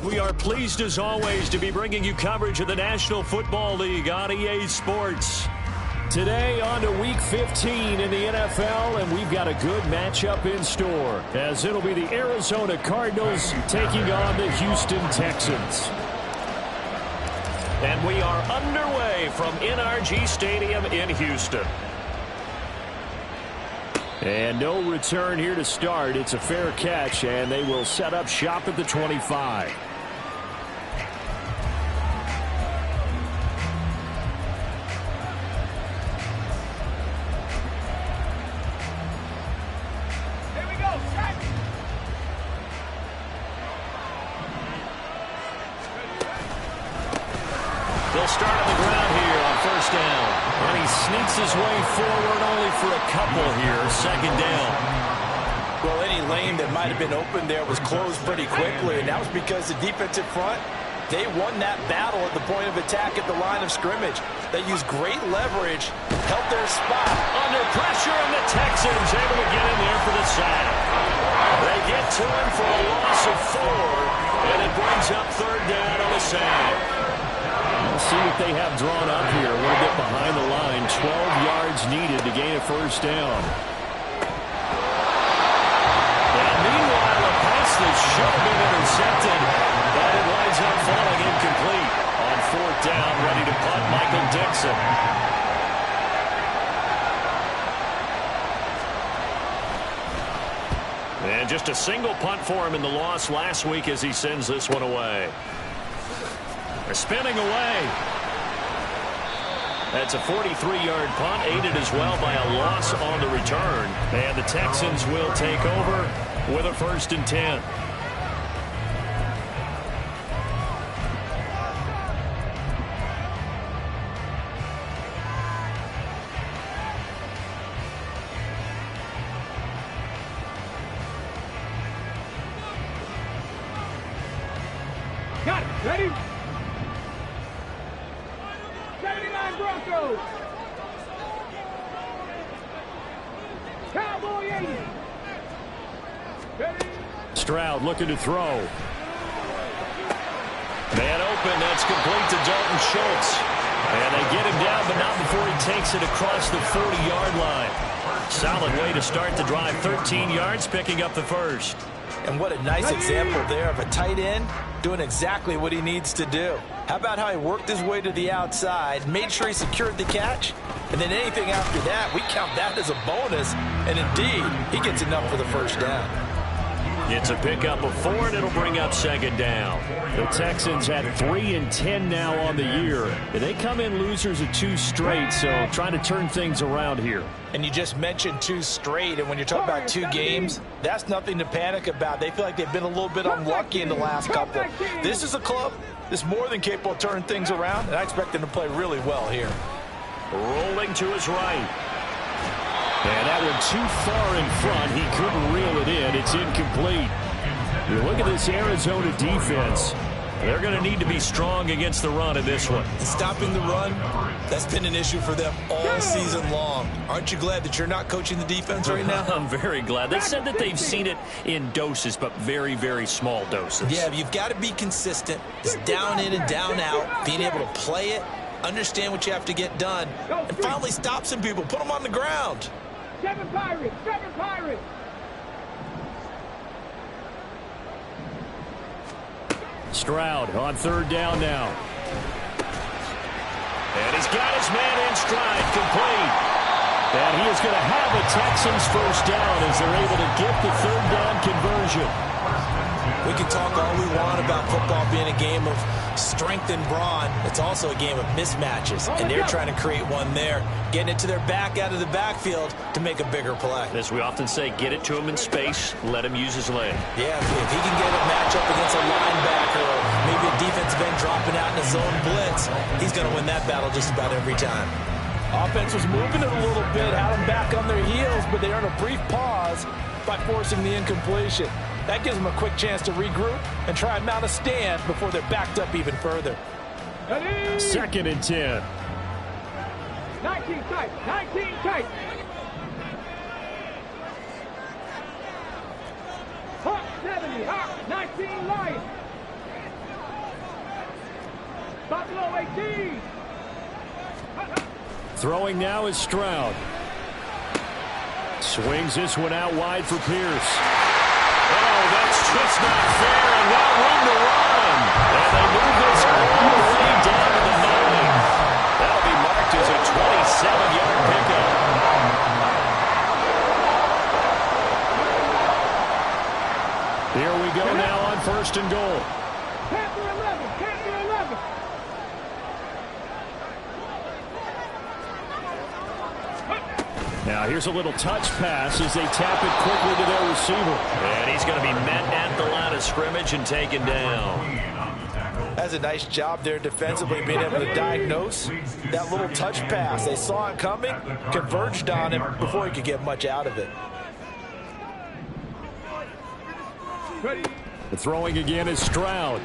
We are pleased as always to be bringing you coverage of the National Football League on EA Sports. Today on to Week 15 in the NFL, and we've got a good matchup in store, as it'll be the Arizona Cardinals taking on the Houston Texans. And we are underway from NRG Stadium in Houston. And no return here to start. It's a fair catch, and they will set up shop at the 25. They'll start on the ground here on first down. And he sneaks his way forward only for a couple here. Second down. Well, any lane that might have been open there was closed pretty quickly, and that was because the defensive front, they won that battle at the point of attack at the line of scrimmage. They used great leverage, held their spot. Under pressure, and the Texans able to get in there for the sack. They get to him for a loss of 4, and it brings up third down on the sack. We'll see what they have drawn up here. A little bit behind the line. 12 yards needed to gain a first down. And meanwhile, a pass that should have been intercepted, but it winds up falling incomplete. On fourth down, ready to punt, Michael Dixon. And just a single punt for him in the loss last week as he sends this one away. They're spinning away. That's a 43-yard punt, aided as well by a loss on the return. And the Texans will take over with a 1st and 10. Got it. Ready? 79 Broncos. Cowboy 80. Ready? Stroud looking to throw. Man open. That's complete to Dalton Schultz. And they get him down, but not before he takes it across the 40-yard line. Solid way to start the drive. 13 yards, picking up the first. And what a nice example there of a tight end doing exactly what he needs to do. How about how he worked his way to the outside, made sure he secured the catch, and then anything after that, we count that as a bonus. And indeed, he gets enough for the first down. It's a pickup of 4, and it'll bring up second down. The Texans had 3 and 10 now on the year. They come in losers of 2 straight, so trying to turn things around here. And you just mentioned 2 straight, and when you're talking about 2 games, that's nothing to panic about. They feel like they've been a little bit unlucky in the last couple. This is a club that's more than capable of turning things around, and I expect them to play really well here. Rolling to his right. And that one too far in front. He couldn't reel it in. It's incomplete. You look at this Arizona defense. They're going to need to be strong against the run in this one. Stopping the run, that's been an issue for them all season long. Aren't you glad that you're not coaching the defense right now? I'm very glad. They said that they've seen it in doses, but very, very small doses. Yeah, you've got to be consistent. It's down in and down out, being able to play it, understand what you have to get done, and finally stop some people, put them on the ground. 7 Pirates! 7 Pirates! Stroud on third down now. And he's got his man in stride, complete. And he is going to have a Texans first down as they're able to get the third down conversion. We can talk all we want about football being a game of strength and brawn. It's also a game of mismatches, and they're trying to create one there, getting it to their back out of the backfield to make a bigger play. As we often say, get it to him in space, let him use his leg. Yeah, if he can get a matchup against a linebacker or maybe a defensive end dropping out in a zone blitz, he's going to win that battle just about every time. Offense was moving it a little bit, had them back on their heels, but they earned a brief pause by forcing the incompletion. That gives them a quick chance to regroup and try and mount a stand before they're backed up even further. Ready? 2nd and 10. 19 tight. 19 tight. Hawk 70. Hawk 19 light. Buffalo 18. Throwing now is Stroud. Swings this one out wide for Pierce. Oh, that's just not fair, and now room to run. And they move this all the way down to the 9. That'll be marked as a 27-yard pickup. Here we go now on 1st and goal. Panther 11. Panther 11. Now here's a little touch pass as they tap it quickly to their receiver. And he's going to be met at the line of scrimmage and taken down. That's a nice job there defensively, being able to diagnose that little touch pass. They saw it coming, converged on him before he could get much out of it. The throwing again is Stroud.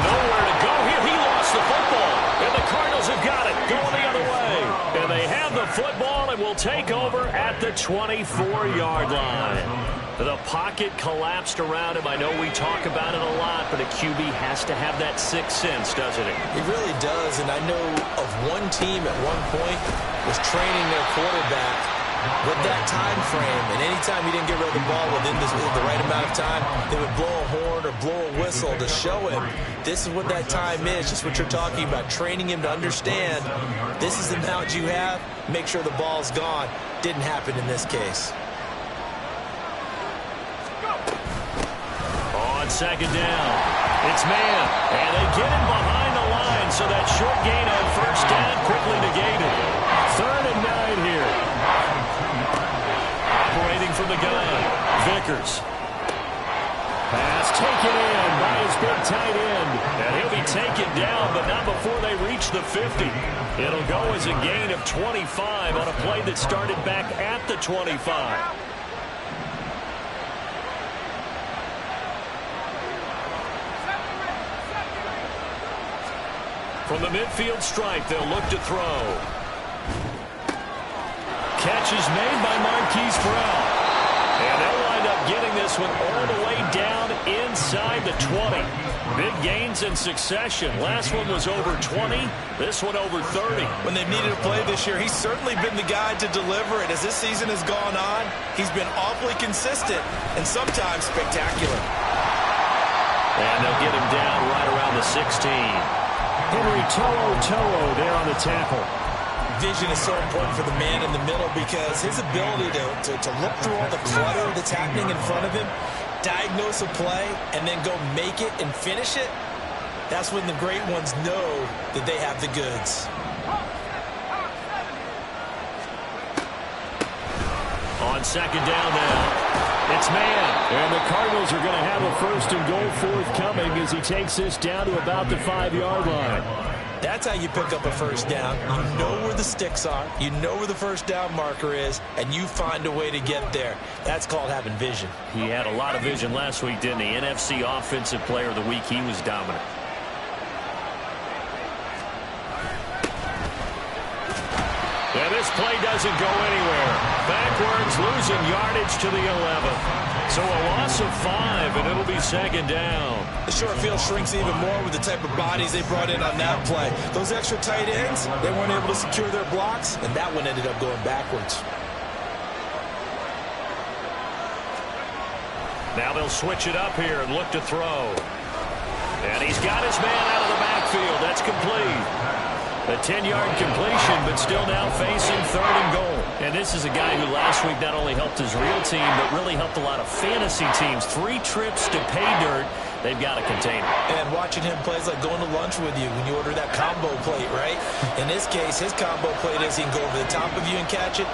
Nowhere to go here. He lost the football. And the Cardinals have got it. Going the other way. And they have the football and will take over at the 24-yard line. The pocket collapsed around him. I know we talk about it a lot, but a QB has to have that sixth sense, doesn't it? He really does. And I know of one team at one point was training their quarterback with that time frame, and anytime he didn't get rid of the ball within the right amount of time, they would blow a horn or blow a whistle to show him this is what that time is, just what you're talking about, training him to understand this is the amount you have, make sure the ball's gone. Didn't happen in this case. On 2nd down, it's man, and they get him behind the line, so that short gain on 1st down quickly negated. 3rd and 9 here. Operating from the gun, Vickers. Pass taken in by his big tight end. And he'll be taken down, but not before they reach the 50. It'll go as a gain of 25 on a play that started back at the 25. From the midfield stripe, they'll look to throw. Catch is made by Marquise Brown. And they'll wind up getting this one all the way down inside the 20. Big gains in succession. Last one was over 20. This one over 30. When they've needed a play this year, he's certainly been the guy to deliver it. As this season has gone on, he's been awfully consistent and sometimes spectacular. And they'll get him down right around the 16. Henry To'o there on the tackle. Vision is so important for the man in the middle because his ability to look through all the clutter that's happening in front of him, diagnose a play, and then go make it and finish it, that's when the great ones know that they have the goods. On 2nd down now, it's man. And the Cardinals are going to have a 1st and goal forthcoming as he takes this down to about the 5-yard line. That's how you pick up a 1st down. You know where the sticks are. You know where the 1st down marker is, and you find a way to get there. That's called having vision. He had a lot of vision last week, didn't he? NFC Offensive Player of the Week. He was dominant. And this play doesn't go anywhere. Backwards, losing yardage to the 11. So a loss of 5, and it'll be 2nd down. The short field shrinks even more with the type of bodies they brought in on that play. Those extra tight ends, they weren't able to secure their blocks, and that one ended up going backwards. Now they'll switch it up here and look to throw. And he's got his man out of the backfield. That's complete. A 10-yard completion, but still now facing 3rd and goal. And this is a guy who last week not only helped his real team, but really helped a lot of fantasy teams. 3 trips to pay dirt. They've got to contain him. And watching him play is like going to lunch with you when you order that combo plate, right? In this case, his combo plate is he can go over the top of you and catch it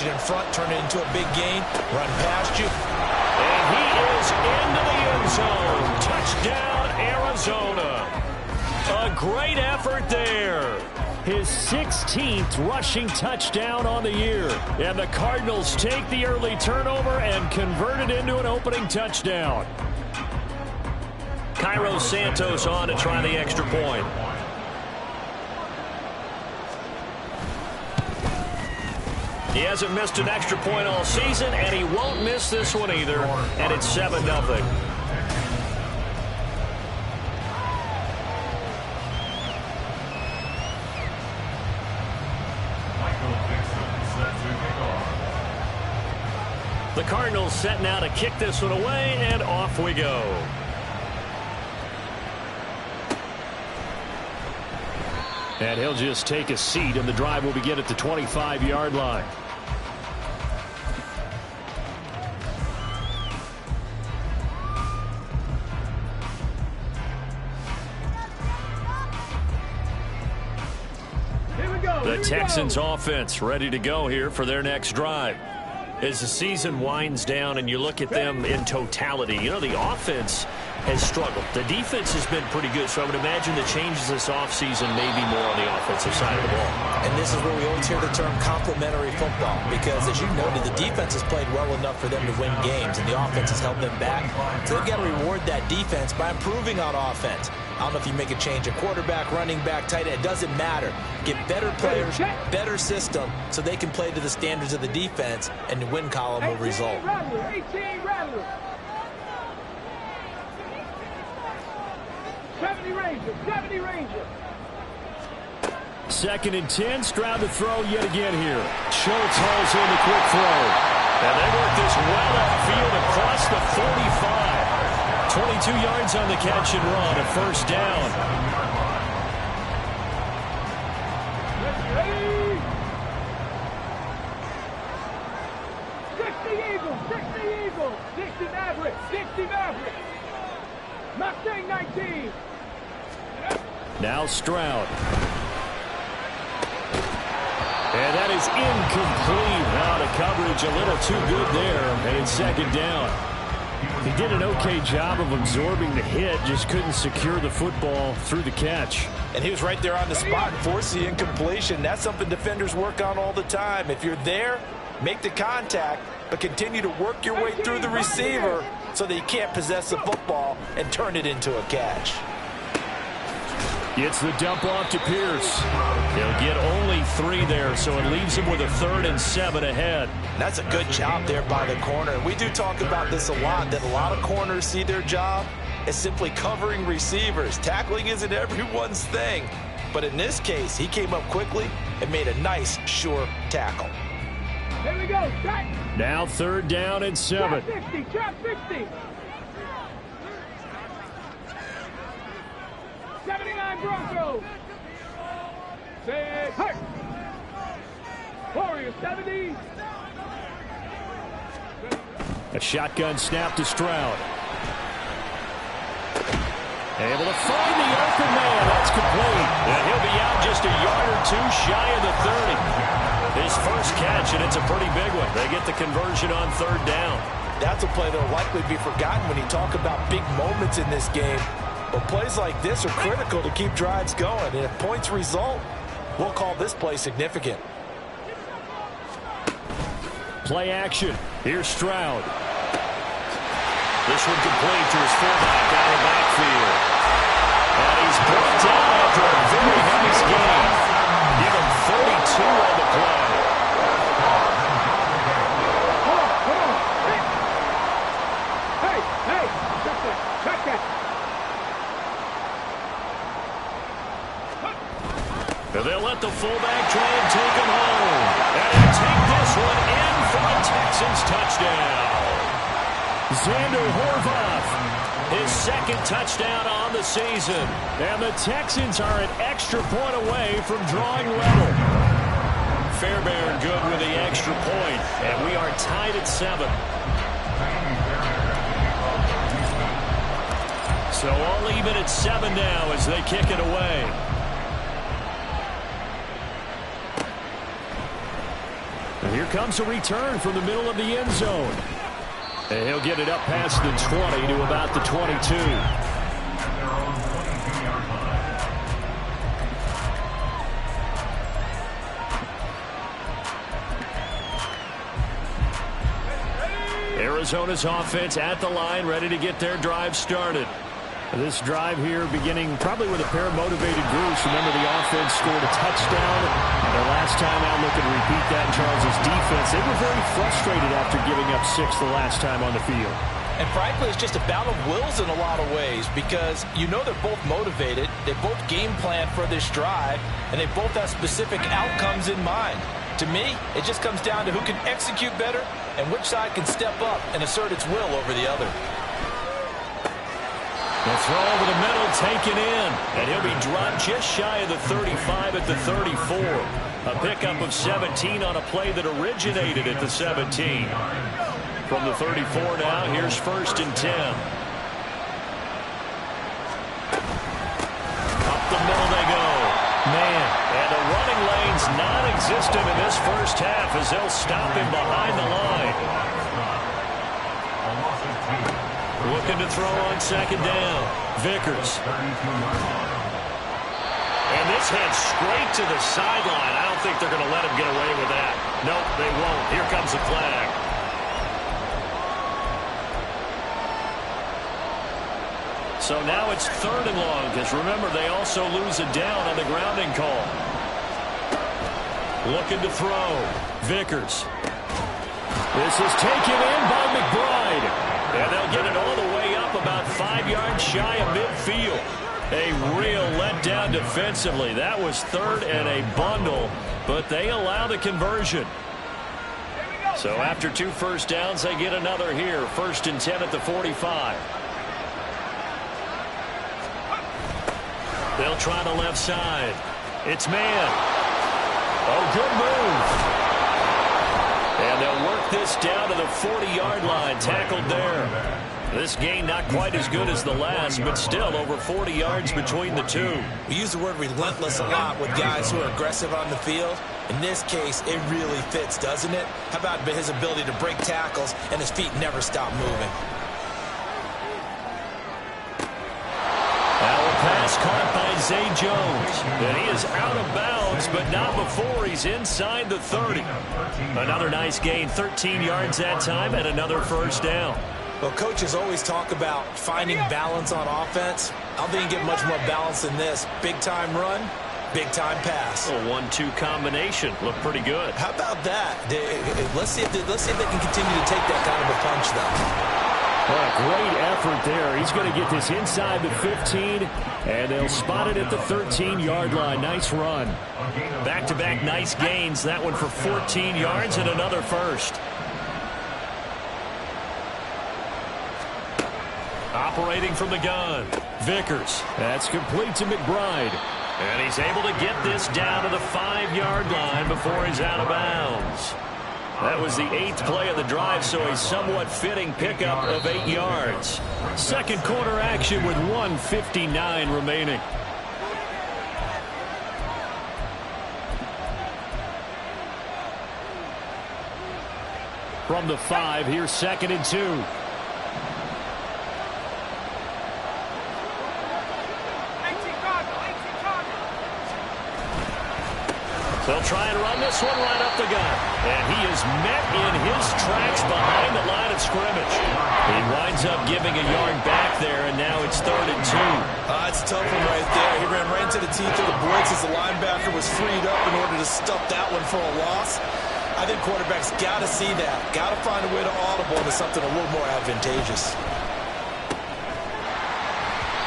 in front, turn it into a big gain, run past you. And he is into the end zone. Touchdown, Arizona. A great effort there. His 16th rushing touchdown on the year. And the Cardinals take the early turnover and convert it into an opening touchdown. Cairo Santos on to try the extra point. He hasn't missed an extra point all season, and he won't miss this one either. And it's 7-0. Cardinals set now to kick this one away, and off we go. And he'll just take a seat, and the drive will begin at the 25-yard line. The Texans offense ready to go here for their next drive. As the season winds down and you look at them in totality, you know, the offense has struggled. The defense has been pretty good, so I would imagine the changes this offseason may be more on the offensive side of the ball. And this is where we always hear the term complementary football, because as you noted, the defense has played well enough for them to win games, and the offense has held them back. So they've got to reward that defense by improving on offense. I don't know if you make a change at quarterback, running back, tight end. It doesn't matter. Get better players, better system, so they can play to the standards of the defense, and the win column will result. 18 Rattler. 70 Rangers, 70 Rangers. 2nd and 10, Stroud to throw yet again here. Schultz hauls in the quick throw. And they work this well upfield across the 45. 22 yards on the catch and run, a first down. Ready. 60 Eagles, 60 Eagles, 60 Mavericks, 60 Mavericks. Mustang 19. Now Stroud. And that is incomplete. Out of coverage, a little too good there, and it's 2nd down. He did an okay job of absorbing the hit, just couldn't secure the football through the catch. And he was right there on the spot and forced the incompletion. That's something defenders work on all the time. If you're there, make the contact, but continue to work your way through the receiver so that you can't possess the football and turn it into a catch. Gets the dump off to Pierce. He'll get only 3 there, so it leaves him with a 3rd and 7 ahead. That's a good job there by the corner. We do talk about this a lot, that a lot of corners see their job as simply covering receivers. Tackling isn't everyone's thing. But in this case, he came up quickly and made a nice, sure tackle. Here we go, track. Now 3rd down and 7. Trap 50, trap 50. 79 Broncos. Say, hurt. Warriors 70. A shotgun snap to Stroud. Able to find the open man. That's complete. And he'll be out just a yard or 2 shy of the 30. His first catch, and it's a pretty big one. They get the conversion on 3rd down. That's a play that will likely be forgotten when you talk about big moments in this game. But plays like this are critical to keep drives going. And if points result, we'll call this play significant. Play action. Here's Stroud. This one complete to his fullback out of the backfield. And he's brought down after a very nice game. Give him 32 on the play. Come on. Hey, check that. And they'll let the fullback try and take him home. And he'll take this one in for a Texans touchdown. Xander Horvath, his 2nd touchdown on the season. And the Texans are an extra point away from drawing level. Fairbairn good with the extra point. And we are tied at 7. So all even at 7 now as they kick it away. And here comes a return from the middle of the end zone. And he'll get it up past the 20 to about the 22. Arizona's offense at the line, ready to get their drive started. This drive here beginning probably with a pair of motivated groups. Remember, the offense scored a touchdown. Their last time out, looking to repeat that in Charles' defense. They were very frustrated after giving up 6 the last time on the field. And frankly, it's just a battle of wills in a lot of ways, because you know they're both motivated. They both game plan for this drive, and they both have specific outcomes in mind. To me, it just comes down to who can execute better and which side can step up and assert its will over the other. The throw over the middle, taken in, and he'll be dropped just shy of the 35 at the 34. A pickup of 17 on a play that originated at the 17. From the 34 now, here's 1st and 10. Up the middle they go. Man, and the running lane's non-existent in this first half as they'll stop him behind the line. Looking to throw on 2nd down. Vickers. And this heads straight to the sideline. I don't think they're going to let him get away with that. Nope, they won't. Here comes the flag. So now it's 3rd and long, because remember, they also lose a down on the grounding call. Looking to throw. Vickers. This is taken in by McBride. And they'll get it all the way up about 5 yards shy of midfield. A real letdown defensively. That was 3rd and a bundle, but they allow the conversion. So after 2 first downs, they get another here. 1st and 10 at the 45. They'll try the left side. It's man. Oh, good move. And they'll work this down to the 40-yard line. Tackled there. This gain not quite as good as the last, but still over 40 yards between the two. We use the word relentless a lot with guys who are aggressive on the field. In this case, it really fits, doesn't it? How about his ability to break tackles and his feet never stop moving? Pass caught by Zay Jones. And he is out of bounds, but not before he's inside the 30. Another nice gain, 13 yards that time, and another 1st down. Well, coaches always talk about finding balance on offense. I don't think you get much more balance than this. Big-time run, big-time pass. A 1-2 combination. Looked pretty good. How about that? Let's see if they can continue to take that kind of a punch, though. Well, a great effort there. He's going to get this inside the 15, and they'll spot it at the 13-yard line. Nice run. Back-to-back nice gains. That one for 14 yards and another 1st. Operating from the gun. Vickers. That's complete to McBride. And he's able to get this down to the 5-yard line before he's out of bounds. That was the 8th play of the drive, so a somewhat fitting pickup of 8 yards. Second quarter action with 1:59 remaining. From the 5, here's 2nd and 2. They'll try and run this one right up the gut. And he is met in his tracks behind the line of scrimmage. He winds up giving a yard back there, and now it's 3rd and 2. It's a tough one right there. He ran right into the teeth of the blitz as the linebacker was freed up in order to stuff that one for a loss. I think quarterbacks got to see that. Got to find a way to audible into something a little more advantageous.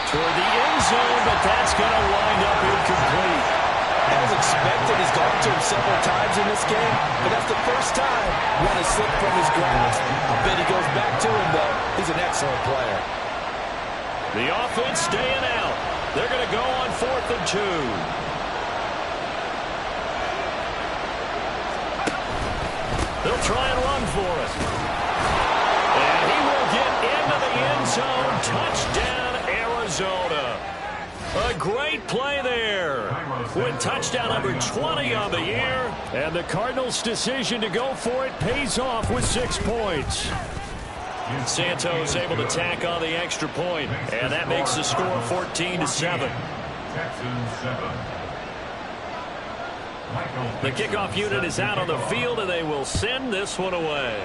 Toward the end zone, but that's going to wind up incomplete. As expected, he's gone to him several times in this game, but that's the first time one has slipped from his grasp. I bet he goes back to him, though. He's an excellent player. The offense staying out. They're going to go on 4th and 2. They'll try and run for it. And he will get into the end zone. Touchdown, Arizona. A great play there. With touchdown number 20 on the year. And the Cardinals' decision to go for it pays off with 6 points. Santos able to tack on the extra point. And that makes the score 14-7. The kickoff unit is out on the field, and they will send this one away.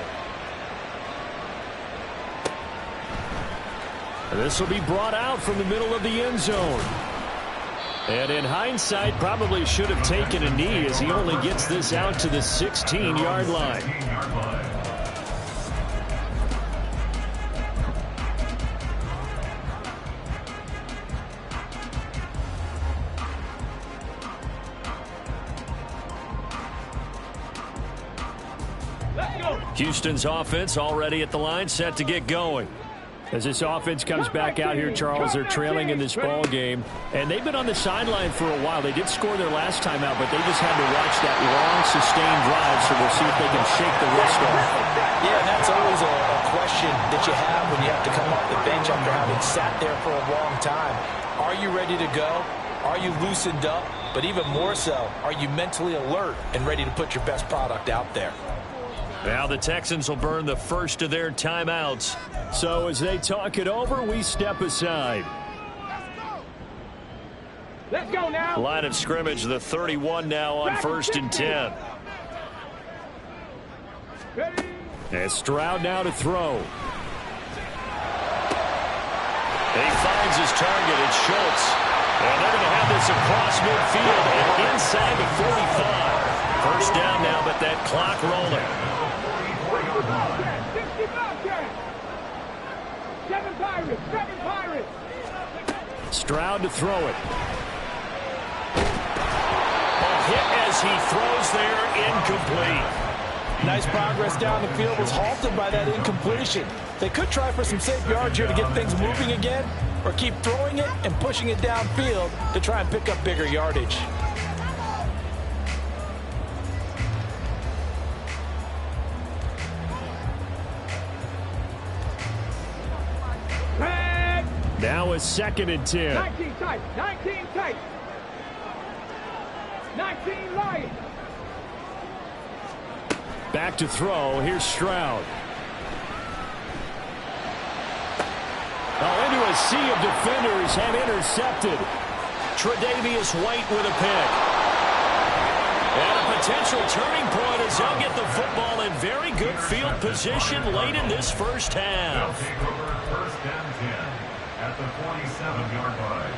This will be brought out from the middle of the end zone. And in hindsight, probably should have taken a knee as he only gets this out to the 16-yard line. Houston's offense already at the line, set to get going. As this offense comes back out here, Charles, they're trailing in this ball game, and they've been on the sideline for a while. They did score their last time out, but they just had to watch that long, sustained drive, so we'll see if they can shake the rust off. Yeah, and that's always a question that you have when you have to come off the bench after having sat there for a long time. Are you ready to go? Are you loosened up? But even more so, are you mentally alert and ready to put your best product out there? Now the Texans will burn the first of their timeouts. So as they talk it over, we step aside. Let's go now. Line of scrimmage, the 31 now on 1st and 10. Ready? And Stroud now to throw. And he finds his target. It's Schultz. And they're going to have this across midfield and inside the 45. First down now, but that clock rolling. 7 Pirates, 7 Pirates. Stroud to throw it. A hit as he throws there, incomplete. Nice progress down the field, was halted by that incompletion. They could try for some safe yards here to get things moving again, or keep throwing it and pushing it downfield to try and pick up bigger yardage. Now a 2nd and 10. 19 tight, 19 tight. 19 Lions. Back to throw. Here's Stroud. Into a sea of defenders and intercepted. Tre'Davious White with a pick. And a potential turning point as they'll get the football in very good field position late in this first half. First and 10 at the 47-yard line.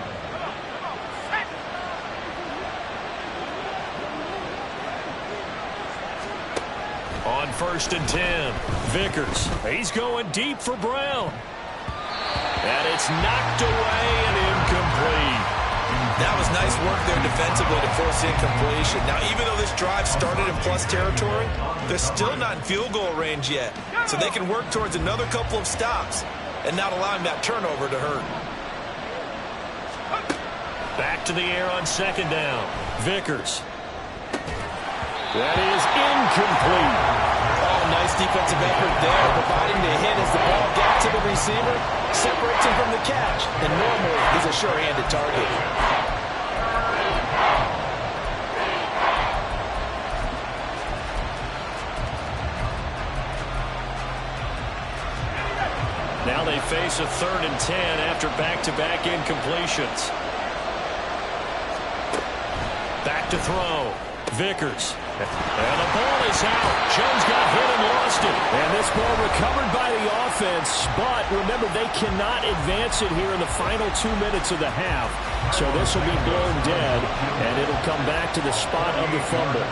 On 1st and 10, Vickers. He's going deep for Brown. And it's knocked away and incomplete. That was nice work there defensively to force incompletion. Now, even though this drive started in plus territory, they're still not in field goal range yet. So they can work towards another couple of stops and not allowing that turnover to hurt. Back to the air on 2nd down. Vickers. That is incomplete. Oh, nice defensive effort there, providing the hit as the ball gets to the receiver, separates him from the catch, and normally he's a sure-handed target. Now they face a 3rd and 10 after back-to-back incompletions. Back to throw. Vickers. And the ball is out. Jones got hit and lost it. And this ball recovered by the offense, but remember, they cannot advance it here in the final 2 minutes of the half. So this will be blown dead, and it'll come back to the spot of the fumble.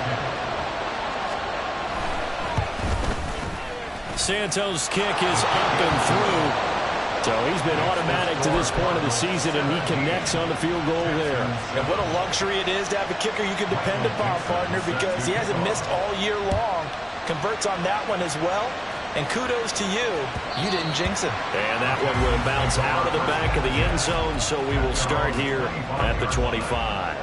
Santos' kick is up and through. So he's been automatic to this point of the season, and he connects on the field goal there. And what a luxury it is to have a kicker you can depend upon, partner, because he hasn't missed all year long. Converts on that one as well. And kudos to you. You didn't jinx him. And that one will bounce out of the back of the end zone, so we will start here at the 25.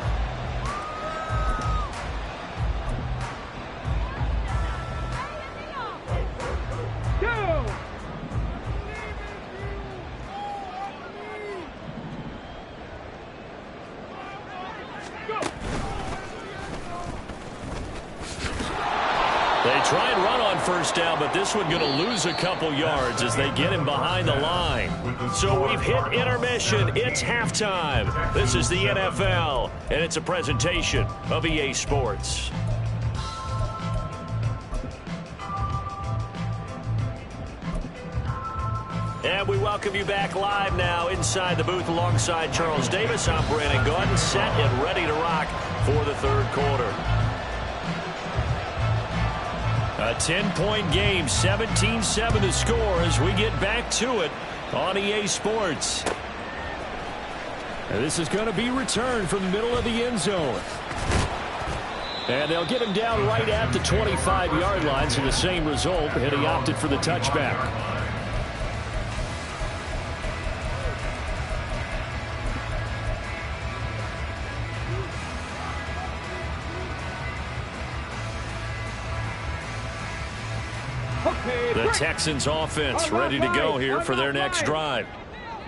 They try and run on 1st down, but this one going to lose a couple yards as they get him behind the line. So we've hit intermission. It's halftime. This is the NFL, and it's a presentation of EA Sports. And we welcome you back live now inside the booth alongside Charles Davis. I'm Brandon Gaudin, set and ready to rock for the 3rd quarter. A 10-point game, 17-7 the score as we get back to it on EA Sports. And this is going to be returned from the middle of the end zone. And they'll get him down right at the 25-yard line, so the same result, and he opted for the touchback. The Texans offense ready to go here for their next drive.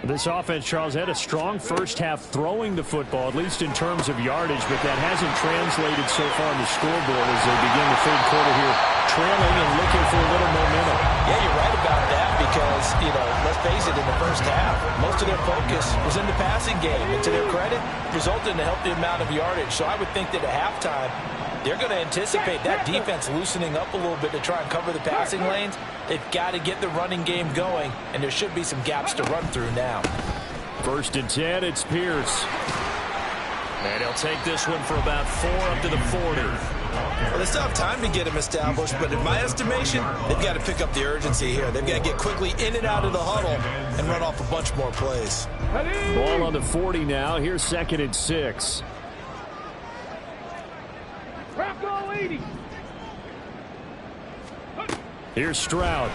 This offense, Charles, had a strong first half throwing the football, at least in terms of yardage, but that hasn't translated so far on the scoreboard as they begin the third quarter here, trailing and looking for a little momentum. Yeah, you're right about that because, let's face it, in the first half, most of their focus was in the passing game. And to their credit, resulted in a healthy amount of yardage. So I would think that at halftime, they're going to anticipate that defense loosening up a little bit to try and cover the passing lanes. They've got to get the running game going, and there should be some gaps to run through now. 1st and 10, it's Pierce. And he'll take this one for about 4 up to the 40. Well, they still have time to get him established, but in my estimation, they've got to pick up the urgency here. They've got to get quickly in and out of the huddle and run off a bunch more plays. Ball on the 40 now. Here's 2nd and 6. Here's Stroud.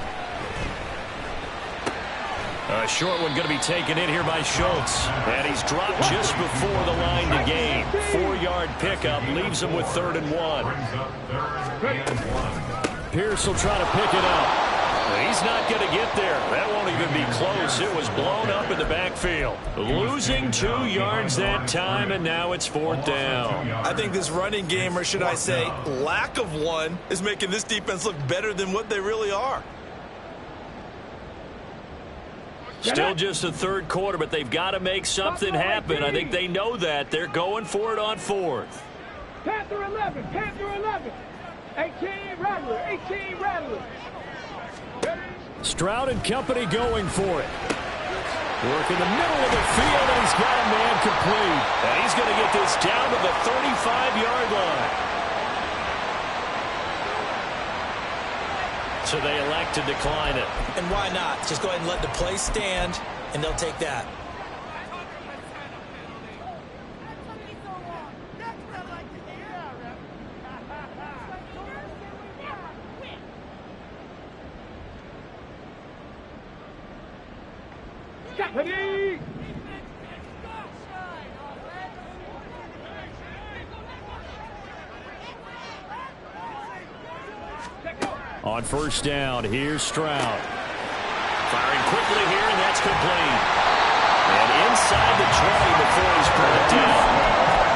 A short one going to be taken in here by Schultz. And he's dropped just before the line to gain. 4-yard pickup leaves him with 3rd and 1. Pierce will try to pick it up. He's not going to get there. That won't even be close. It was blown up in the backfield. Losing 2 yards that time, and now it's 4th down. I think this running game, or should I say lack of one, is making this defense look better than what they really are. Still just the third quarter, but they've got to make something happen. I think they know that. They're going for it on 4th. Panther 11, Panther 11. 18 Rattler, 18 Rattler. Stroud and company going for it. Work in the middle of the field, and he's got a man complete. And he's going to get this down to the 35-yard line. So they elect to decline it. And why not? Just go ahead and let the play stand, and they'll take that. Company! On 1st down, here's Stroud. Firing quickly here, and that's complete. And inside the 20 before he's brought down.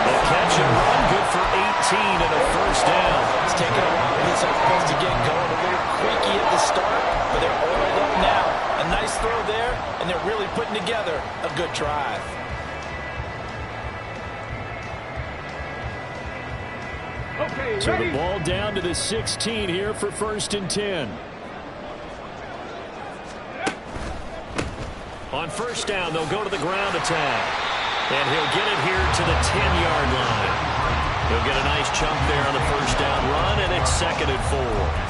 The catch and run, good for 18 and a 1st down. It's taking a while for this offense to get going. A little creaky at the start, but they're oiled up now. A nice throw there, and they're really putting together a good drive. Okay, so ready? The ball down to the 16 here for 1st and 10. On 1st down, they'll go to the ground attack. And he'll get it here to the 10-yard line. He'll get a nice chunk there on the 1st down run, and it's 2nd and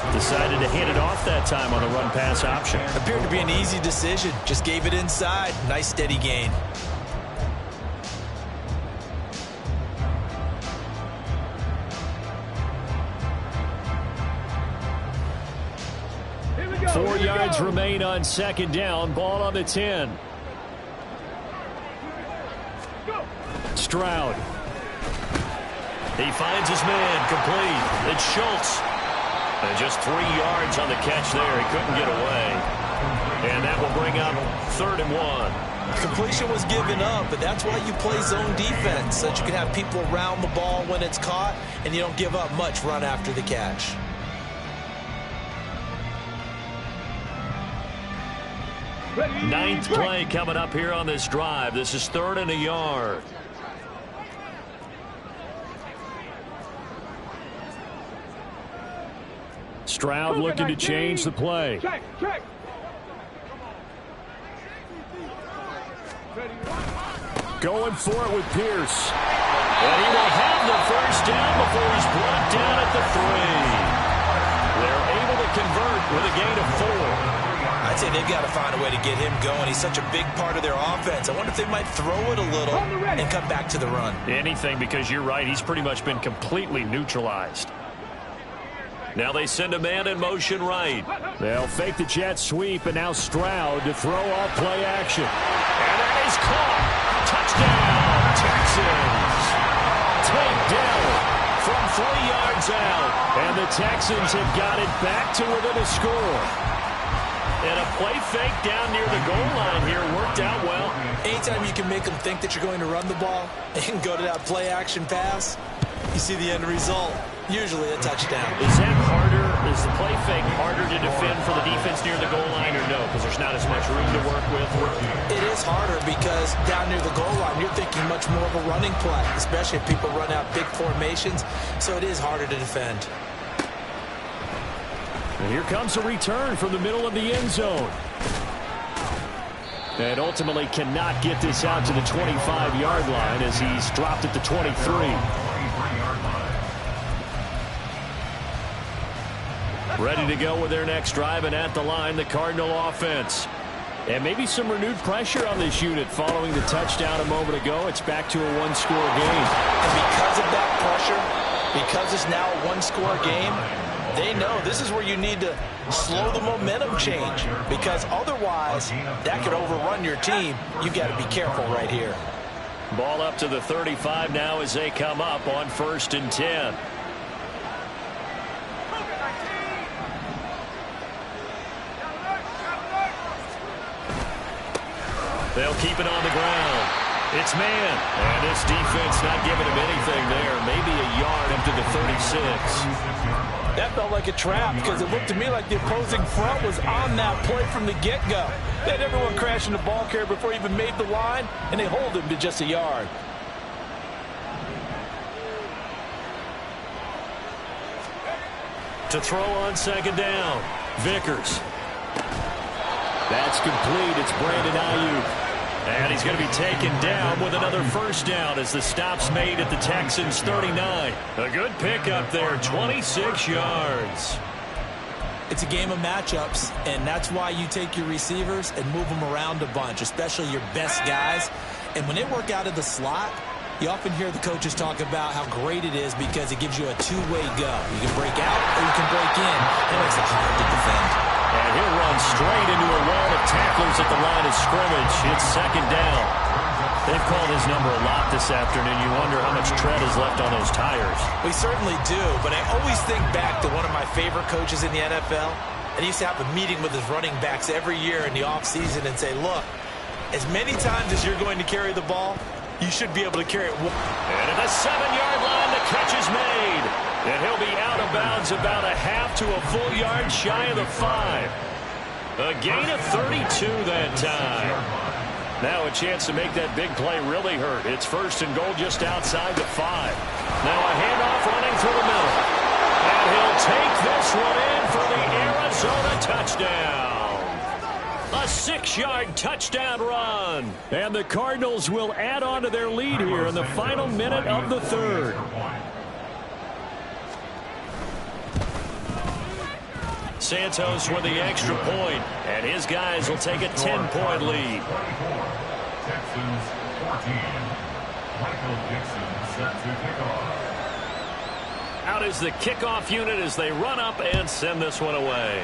4. Decided to hand it off that time on the run-pass option. Appeared to be an easy decision. Just gave it inside. Nice steady gain. Here we go. 4 yards remain on 2nd down. Ball on the 10. Go. Stroud. He finds his man complete. It's Schultz. And just 3 yards on the catch there. He couldn't get away. And that will bring up 3rd and 1. Completion was given up, but that's why you play zone defense, so that you can have people around the ball when it's caught, and you don't give up much run after the catch. Ninth play coming up here on this drive. This is 3rd and a yard. Stroud looking to change the play. Check, check. Going for it with Pierce. And he will have the 1st down before he's brought down at the 3. They're able to convert with a gain of 4. I'd I'd say they've got to find a way to get him going. He's such a big part of their offense. I wonder if they might throw it a little and come back to the run. Anything, because you're right. He's pretty much been completely neutralized. Now they send a man in motion right. They'll fake the jet sweep, and now Stroud to throw off play action. And that is caught. Touchdown, Texans. Takedown from 3 yards out. And the Texans have got it back to within a score. And a play fake down near the goal line here worked out well. Anytime you can make them think that you're going to run the ball and go to that play action pass, you see the end result. Usually a touchdown. Is that harder? Is the play fake harder to defend for the defense near the goal line or no? Because there's not as much room to work with. It is harder because down near the goal line, you're thinking much more of a running play, especially if people run out big formations. So it is harder to defend. And here comes a return from the middle of the end zone. And ultimately cannot get this out to the 25-yard line as he's dropped at the 23. Ready to go with their next drive, and at the line, the Cardinal offense. And maybe some renewed pressure on this unit following the touchdown a moment ago. It's back to a one-score game. And because of that pressure, because it's now a one-score game, they know this is where you need to slow the momentum change, because otherwise that could overrun your team. You've got to be careful right here. Ball up to the 35 now as they come up on 1st and 10. They'll keep it on the ground. It's man. And this defense not giving him anything there. Maybe a yard up to the 36. That felt like a trap because it looked to me like the opposing front was on that play from the get-go. They had everyone crashing the ball carrier before he even made the line, and they hold him to just a yard. To throw on 2nd down, Vickers. That's complete. It's Brandon Ayuk. And he's going to be taken down with another 1st down as the stop's made at the Texans' 39. A good pickup there, 26 yards. It's a game of matchups, and that's why you take your receivers and move them around a bunch, especially your best guys. And when they work out of the slot, you often hear the coaches talk about how great it is because it gives you a two-way go. You can break out or you can break in. It makes it hard to defend. And he'll run straight into a wall of tacklers at the line of scrimmage. It's 2nd down. They've called his number a lot this afternoon. You wonder how much tread is left on those tires. We certainly do, but I always think back to one of my favorite coaches in the NFL. And he used to have a meeting with his running backs every year in the offseason and say, look, as many times as you're going to carry the ball, you should be able to carry it. And at the 7-yard line, the catch is made. And he'll be out of bounds about a half to a full yard shy of the 5. A gain of 32 that time. Now a chance to make that big play really hurt. It's 1st and goal just outside the 5. Now a handoff running through the middle. And he'll take this one in for the Arizona touchdown. A 6-yard touchdown run. And the Cardinals will add on to their lead here in the final minute of the 3rd. Santos with the extra point, and his guys will take a 10-point lead. Texans 14. Michael Dixon set to kick off. Out is the kickoff unit as they run up and send this one away.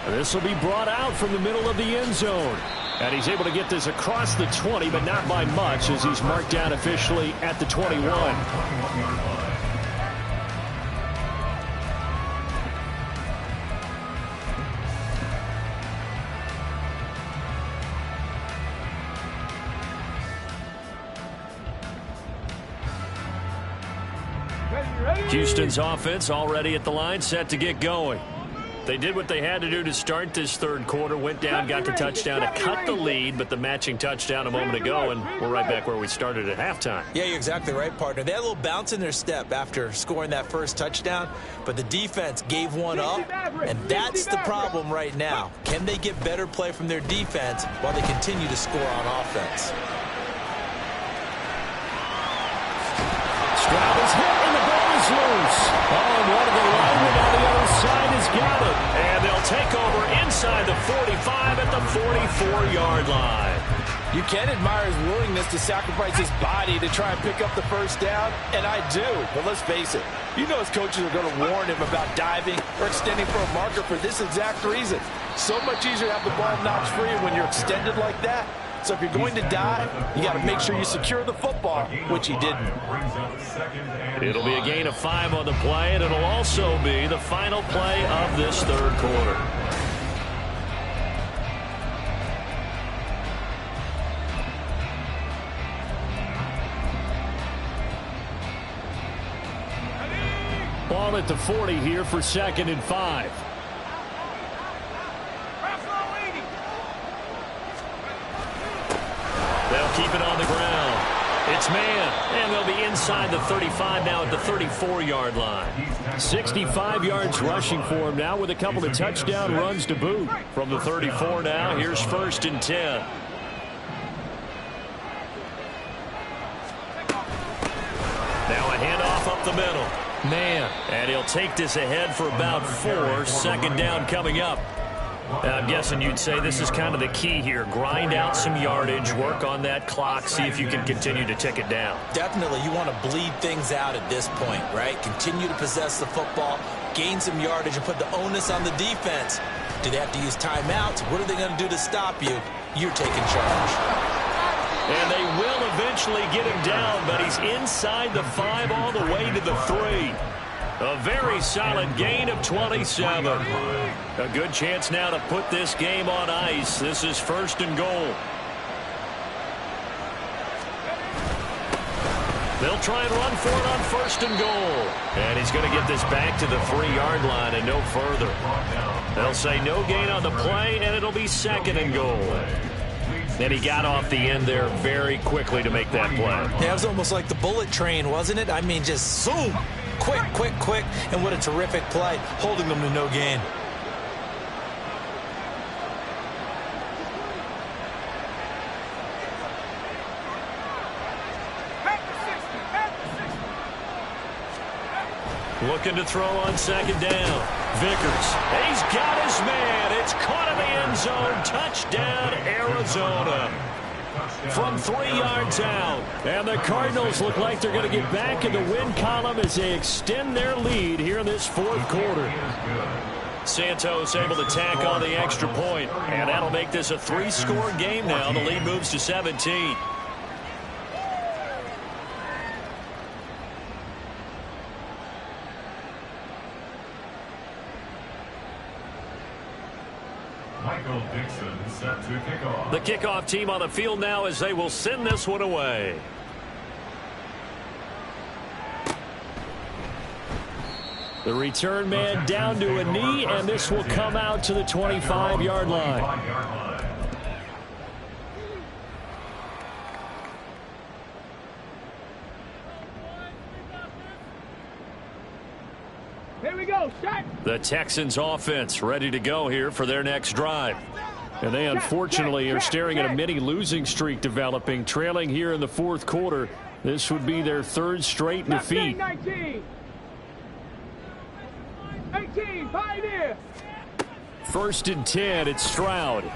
This will be brought out from the middle of the end zone. And he's able to get this across the 20, but not by much as he's marked down officially at the 21. Houston's offense already at the line, set to get going. They did what they had to do to start this 3rd quarter, went down, got the touchdown to cut the lead, but the matching touchdown a moment ago, and we're right back where we started at halftime. Yeah, you're exactly right, partner. They had a little bounce in their step after scoring that first touchdown, but the defense gave one up, and that's the problem right now. Can they get better play from their defense while they continue to score on offense? Stroud is hit, and the ball is loose. Oh, and one of the linemen on the other side 45 at the 44-yard line. You can admire his willingness to sacrifice his body to try and pick up the first down, and I do. But let's face it, you know his coaches are going to warn him about diving or extending for a marker for this exact reason. So much easier to have the ball knocked free when you're extended like that. So if you're going to dive, you got to make sure you secure the football, which he didn't. It'll be a gain of 5 on the play, and it'll also be the final play of this third quarter. Ball at the 40 here for 2nd and 5. They'll keep it on the ground. It's man, and they'll be inside the 35 now at the 34-yard line. 65 yards rushing for him now with a couple of touchdown runs to boot. From the 34 now, here's 1st and 10. Now a handoff up the middle. Man, and he'll take this ahead for about 4. 2nd down coming up. I'm guessing you'd say this is kind of the key here. Grind out some yardage, work on that clock, see if you can continue to tick it down. Definitely, you want to bleed things out at this point, right? Continue to possess the football, gain some yardage, and put the onus on the defense. Do they have to use timeouts? What are they going to do to stop you? You're taking charge. And they will eventually get him down, but he's inside the 5 all the way to the 3. A very solid gain of 27. A good chance now to put this game on ice. This is 1st and goal. They'll try and run for it on 1st and goal. And he's going to get this back to the 3-yard line and no further. They'll say no gain on the play, and it'll be 2nd and goal. And he got off the end there very quickly to make that play. Yeah, it was almost like the bullet train, wasn't it? I mean, just zoom. Quick, quick, quick. And what a terrific play, holding them to no gain. Looking to throw on 2nd down. Vickers. He's got his man. It's caught in the end zone. Touchdown, Arizona. From 3 yards out. And the Cardinals look like they're going to get back in the win column as they extend their lead here in this 4th quarter. Santos able to tack on the extra point. And that'll make this a 3-score game now. The lead moves to 17. Michael Dixon set to kick off. The kickoff team on the field now as they will send this one away. The return man down to a knee, and this will come out to the 25-yard line. Here we go, shot. The Texans offense ready to go here for their next drive. And they unfortunately are staring at a mini losing streak developing, trailing here in the 4th quarter. This would be their 3rd straight defeat. 19. 18, Pioneer. 1st and 10, it's Stroud. And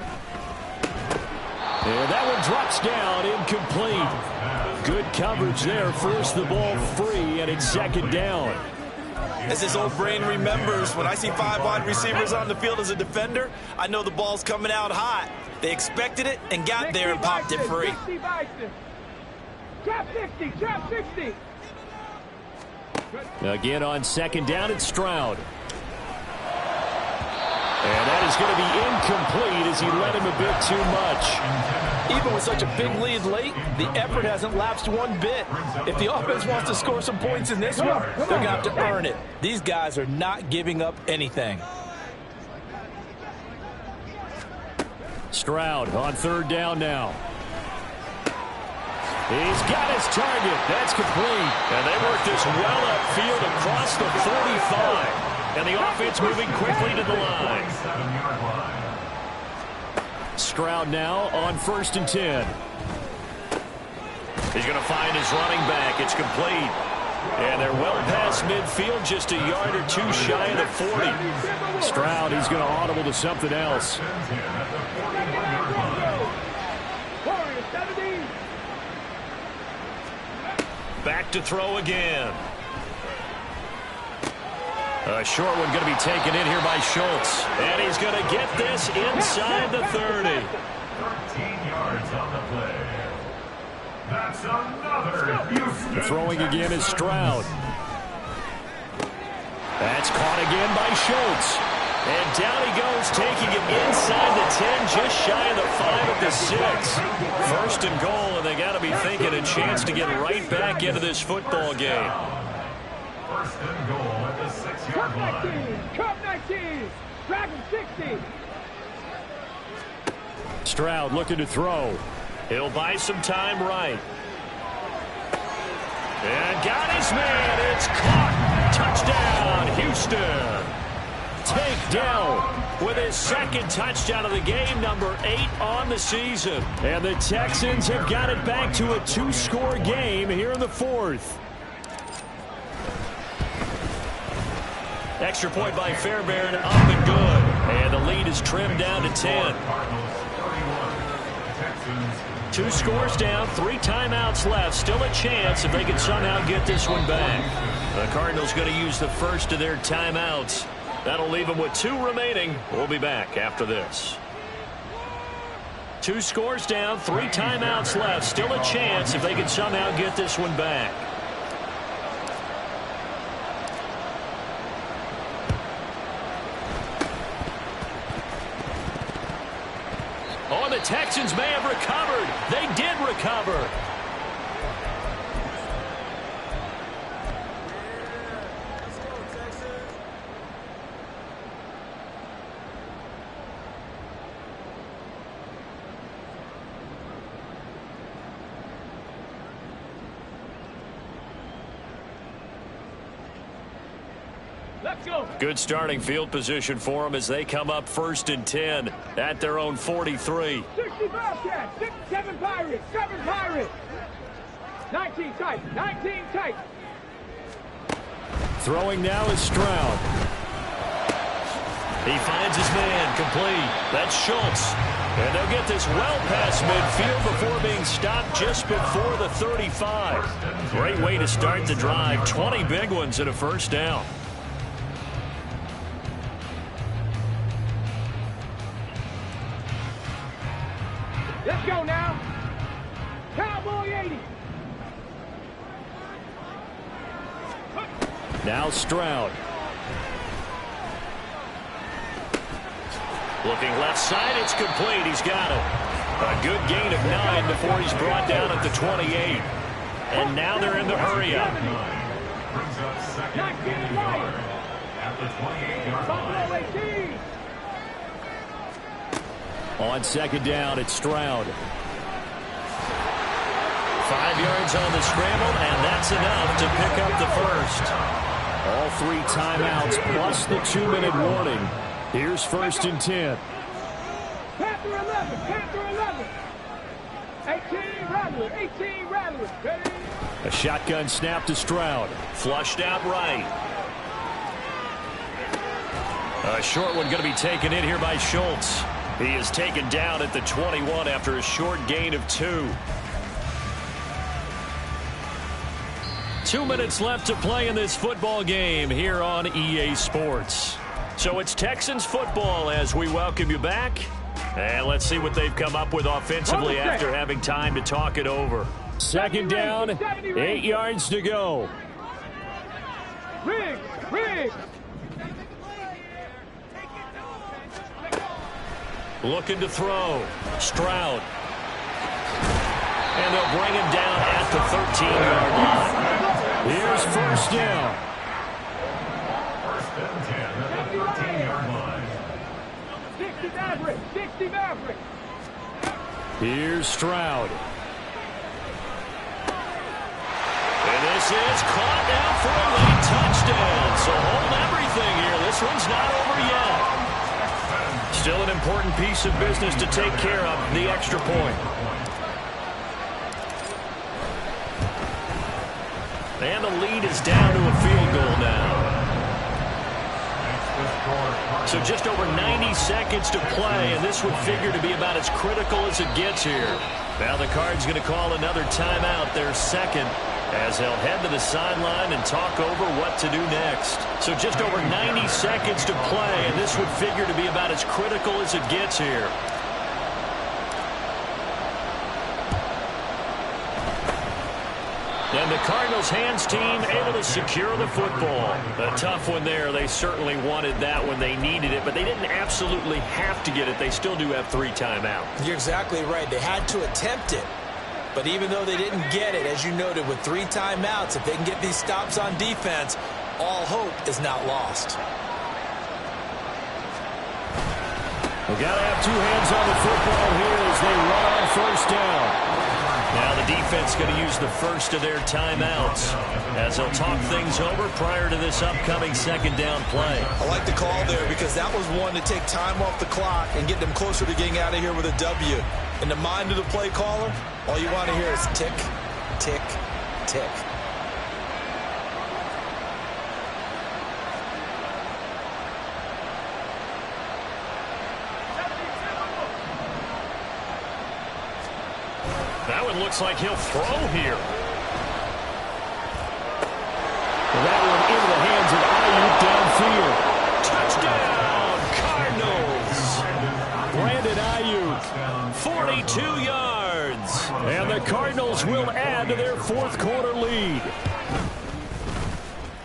that one drops down, incomplete. Good coverage there, forced the ball free, and it's 2nd down. As his old brain remembers, when I see 5 wide receivers on the field as a defender, I know the ball's coming out hot. They expected it and got there and popped it free. Trap 60, trap 60. Again on 2nd down, it's Stroud. And that is going to be incomplete as he led him a bit too much. Even with such a big lead late, the effort hasn't lapsed one bit. If the offense wants to score some points in this one, they're going to have to earn it. These guys are not giving up anything. Stroud on 3rd down now. He's got his target. That's complete. And they work this well upfield across the 45. And the offense moving quickly to the line. Stroud now on 1st and 10. He's going to find his running back. It's complete. And they're well past midfield, just a yard or two shy of the 40. Stroud, he's going to audible to something else. Back to throw again. A short one going to be taken in here by Schultz. And he's going to get this inside the 30. 13 yards on the play. That's another Houston. Throwing again is Stroud. That's caught again by Schultz. And down he goes, taking it inside the 10, just shy of the 5 at the 6. First and goal, and they got to be thinking a chance to get right back into this football game. First and goal at the 6-yard line. Cup 19, Dragon 60. Stroud looking to throw. He'll buy some time right. And got his man. It's caught. Touchdown, Houston. Takedown with his second touchdown of the game, number 8 on the season. And the Texans have got it back to a 2-score game here in the 4th. Extra point by Fairbairn, up and good. And the lead is trimmed down to 10. 2 scores down, 3 timeouts left. Still a chance if they can somehow get this one back. The Cardinals going to use the first of their timeouts. That'll leave them with 2 remaining. We'll be back after this. 2 scores down, 3 timeouts left. Still a chance if they can somehow get this one back. Oh, the Texans may have recovered. They did recover. Let's go. Good starting field position for them as they come up 1st and 10 at their own 43. 60 Bobcats, 7 Pirates, 7 Pirates. 19 tight, 19 tight. Throwing now is Stroud. He finds his man, complete. That's Schultz. And they'll get this well past midfield before being stopped just before the 35. Great way to start the drive. 20 big ones and a first down. Let's go now. Cowboy 80. Now Stroud. Looking left side, it's complete. He's got him. A good gain of 9 before he's brought down at the 28. And now they're in the hurry-up. Brings up second and yard at the 28-yard line. Buffalo 18. On second down, it's Stroud. 5 yards on the scramble, and that's enough to pick up the first. All 3 timeouts plus the 2-minute warning. Here's 1st and 10. Panther 11, Panther 11. 18 Rattler, 18 Rattler. Ready? A shotgun snap to Stroud. Flushed out right. A short one going to be taken in here by Schultz. He is taken down at the 21 after a short gain of 2. 2 minutes left to play in this football game here on EA Sports. So it's Texans football as we welcome you back. And let's see what they've come up with offensively after having time to talk it over. Second down, 8 yards to go. Riggs, Riggs. Looking to throw. Stroud. And they'll bring him down at the 13-yard line. Here's first down. First and 10 at the 13-yard line. 60 Maverick, 60 Maverick. Here's Stroud. And this is caught now for a late touchdown. So hold everything here. This one's not over yet. Still an important piece of business to take care of, the extra point. And the lead is down to a field goal now. So just over 90 seconds to play, and this would figure to be about as critical as it gets here. Now the Cards going to call another timeout, their second, as they'll head to the sideline and talk over what to do next. So just over 90 seconds to play, and this would figure to be about as critical as it gets here. And the Cardinals hands team able to secure the football. A tough one there. They certainly wanted that when they needed it, but they didn't absolutely have to get it. They still do have 3 timeouts. You're exactly right. They had to attempt it. But even though they didn't get it, as you noted, with 3 timeouts, if they can get these stops on defense, all hope is not lost. We've got to have 2 hands on the football here as they run on first down. Now the defense going to use the first of their timeouts as they'll talk things over prior to this upcoming second down play. I like the call there because that was one to take time off the clock and get them closer to getting out of here with a W. In the mind of the play caller, all you want to hear is tick, tick, tick. That one looks like he'll throw here. That one into the hands of Ayuk downfield. Touchdown, Cardinals. 42 yards. And the Cardinals will add to their 4th quarter lead.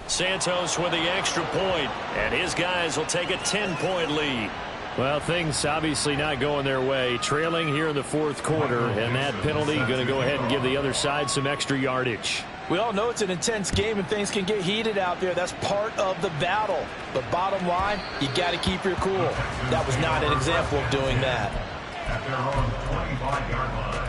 Santos with the extra point, and his guys will take a 10-point lead. Well, things obviously not going their way. Trailing here in the 4th quarter, and that penalty going to go ahead and give the other side some extra yardage. We all know it's an intense game and things can get heated out there. That's part of the battle. But bottom line, you got to keep your cool. That was not an example of doing that. At their own 25-yard line.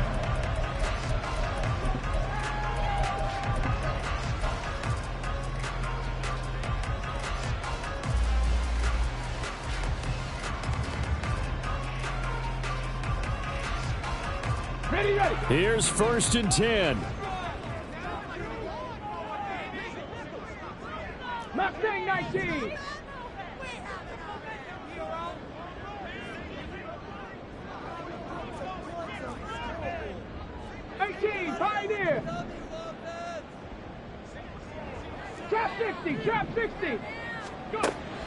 Ready, ready. Here's 1st and 10. Mustang 19. Pioneer. Trap 60, trap 60. Go.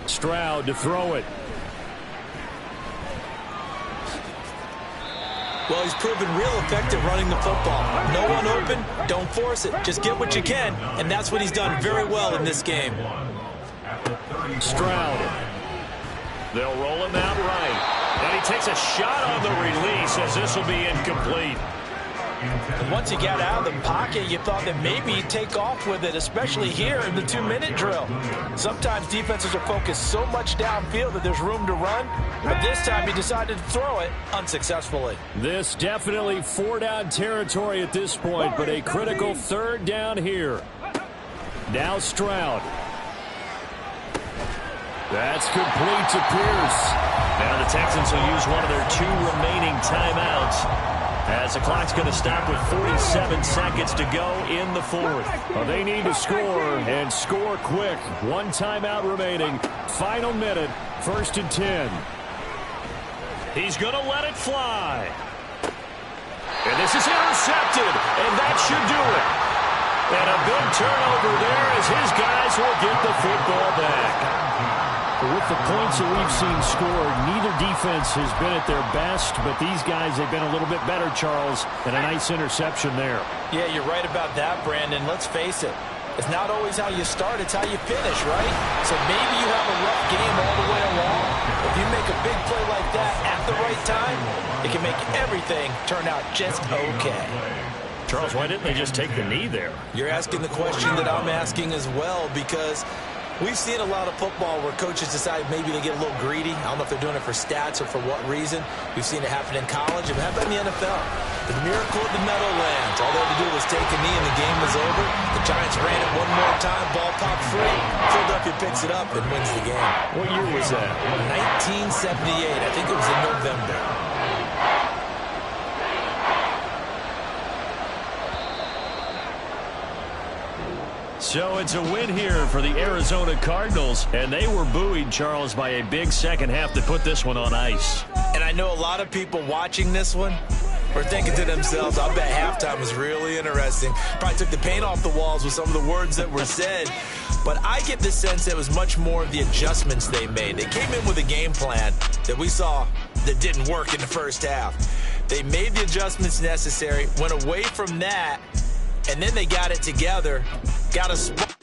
Stroud to throw it. Well, he's proven real effective running the football. No one open, don't force it. Just get what you can, and that's what he's done very well in this game. Stroud. They'll roll him out right. And he takes a shot on the release as this will be incomplete. And once he got out of the pocket, you thought that maybe he'd take off with it, especially here in the 2-minute drill. Sometimes defenses are focused so much downfield that there's room to run, but this time he decided to throw it unsuccessfully. This definitely 4-down territory at this point, but a critical 3rd down here. Now Stroud. That's complete to Pierce. Now the Texans will use one of their 2 remaining timeouts, as the clock's going to stop with 47 seconds to go in the 4th. Well, they need to score, and score quick. 1 timeout remaining. Final minute, 1st and 10. He's going to let it fly. And this is intercepted, and that should do it. And a big turnover there as his guys will get the football back. With the points that we've seen scored, neither defense has been at their best, but these guys, they've been a little bit better, Charles, and a nice interception there. Yeah, you're right about that, Brandon. Let's face it. It's not always how you start, it's how you finish, right? So maybe you have a rough game all the way along. If you make a big play like that at the right time, it can make everything turn out just okay. Charles, why didn't they just take the knee there? You're asking the question that I'm asking as well, because we've seen a lot of football where coaches decide maybe they get a little greedy. I don't know if they're doing it for stats or for what reason. We've seen it happen in college, and how about in the NFL? The miracle of the Meadowlands. All they had to do was take a knee and the game was over. The Giants ran it one more time, ball popped free. Philadelphia picks it up and wins the game. What year was that? 1978. I think it was in November. So it's a win here for the Arizona Cardinals, and they were buoyed, Charles, by a big second half to put this one on ice. And I know a lot of people watching this one are thinking to themselves, I bet halftime was really interesting. Probably took the paint off the walls with some of the words that were said. But I get the sense that it was much more of the adjustments they made. They came in with a game plan that we saw that didn't work in the first half. They made the adjustments necessary, went away from that, and then they got it together, got a spot.